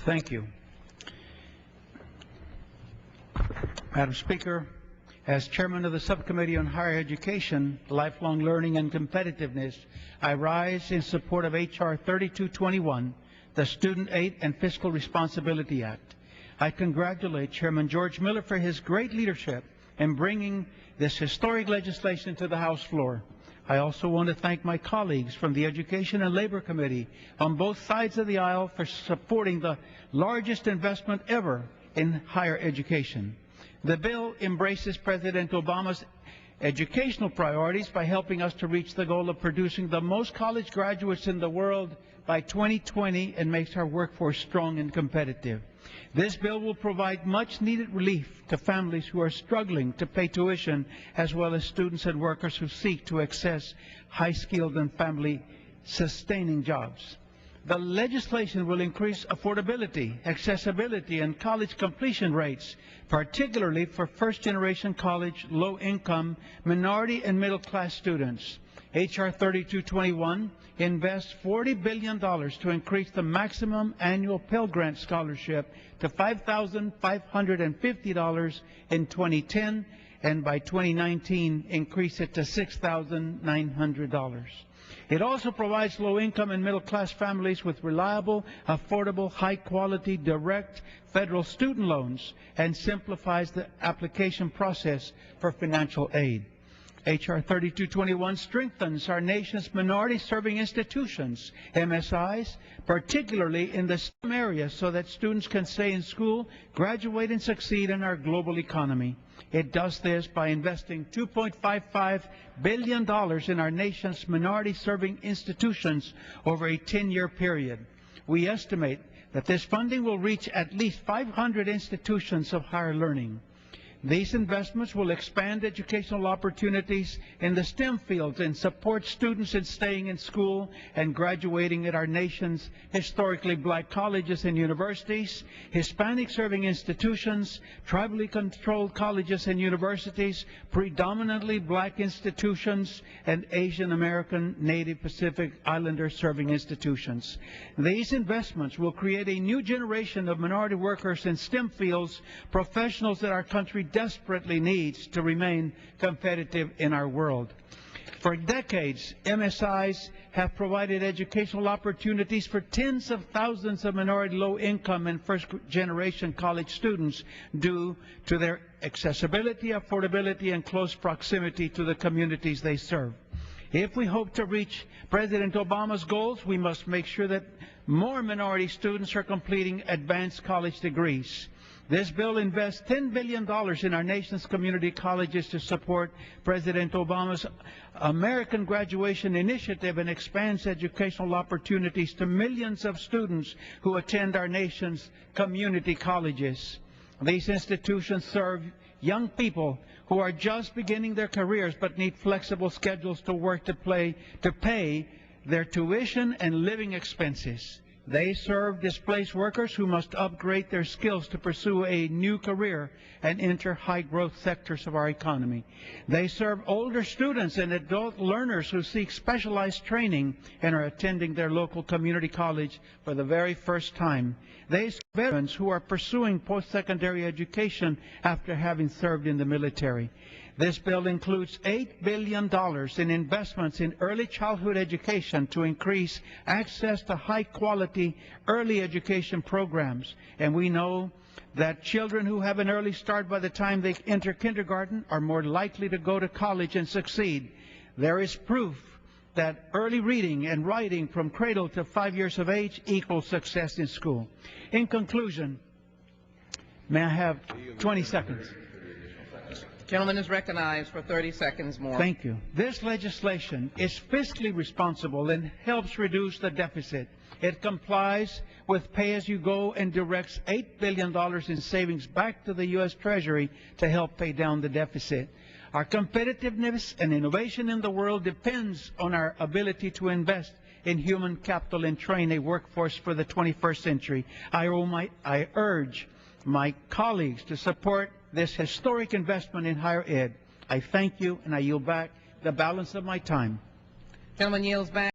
Thank you. Madam Speaker, as Chairman of the Subcommittee on Higher Education, Lifelong Learning and Competitiveness, I rise in support of H.R. 3221, the Student Aid and Fiscal Responsibility Act. I congratulate Chairman George Miller for his great leadership in bringing this historic legislation to the House floor. I also want to thank my colleagues from the Education and Labor Committee on both sides of the aisle for supporting the largest investment ever in higher education. The bill embraces President Obama's educational priorities by helping us to reach the goal of producing the most college graduates in the world by 2020 and makes our workforce strong and competitive. This bill will provide much-needed relief to families who are struggling to pay tuition, as well as students and workers who seek to access high-skilled and family-sustaining jobs. The legislation will increase affordability, accessibility, and college completion rates, particularly for first-generation college, low-income, minority, and middle-class students. H.R. 3221 invests $40 billion to increase the maximum annual Pell Grant scholarship to $5,550 in 2010, and by 2019 increase it to $6,900. It also provides low-income and middle-class families with reliable, affordable, high-quality, direct federal student loans and simplifies the application process for financial aid. H.R. 3221 strengthens our nation's minority-serving institutions, MSIs, particularly in the STEM areas, so that students can stay in school, graduate, and succeed in our global economy. It does this by investing $2.55 billion in our nation's minority-serving institutions over a 10-year period. We estimate that this funding will reach at least 500 institutions of higher learning. These investments will expand educational opportunities in the STEM fields and support students in staying in school and graduating at our nation's historically black colleges and universities, Hispanic-serving institutions, tribally controlled colleges and universities, predominantly black institutions, and Asian American, Native Pacific Islander-serving institutions. These investments will create a new generation of minority workers in STEM fields, professionals that our country desperately needs to remain competitive in our world. For decades, MSIs have provided educational opportunities for tens of thousands of minority, low-income, and first-generation college students due to their accessibility, affordability, and close proximity to the communities they serve. If we hope to reach President Obama's goals, we must make sure that more minority students are completing advanced college degrees. This bill invests $10 billion in our nation's community colleges to support President Obama's American Graduation Initiative and expands educational opportunities to millions of students who attend our nation's community colleges. These institutions serve young people who are just beginning their careers but need flexible schedules to work to pay their tuition and living expenses. They serve displaced workers who must upgrade their skills to pursue a new career and enter high-growth sectors of our economy. They serve older students and adult learners who seek specialized training and are attending their local community college for the very first time. They serve veterans who are pursuing post-secondary education after having served in the military. This bill includes $8 billion in investments in early childhood education to increase access to high-quality early education programs. And we know that children who have an early start by the time they enter kindergarten are more likely to go to college and succeed. There is proof that early reading and writing from cradle to 5 years of age equals success in school. In conclusion, may I have 20 seconds? Gentleman is recognized for 30 seconds more. Thank you. This legislation is fiscally responsible and helps reduce the deficit. It complies with pay-as-you-go and directs $8 billion in savings back to the U.S. Treasury to help pay down the deficit. Our competitiveness and innovation in the world depends on our ability to invest in human capital and train a workforce for the 21st century. I urge my colleagues to support this historic investment in higher ed. I thank you, and I yield back the balance of my time. Gentleman yields back.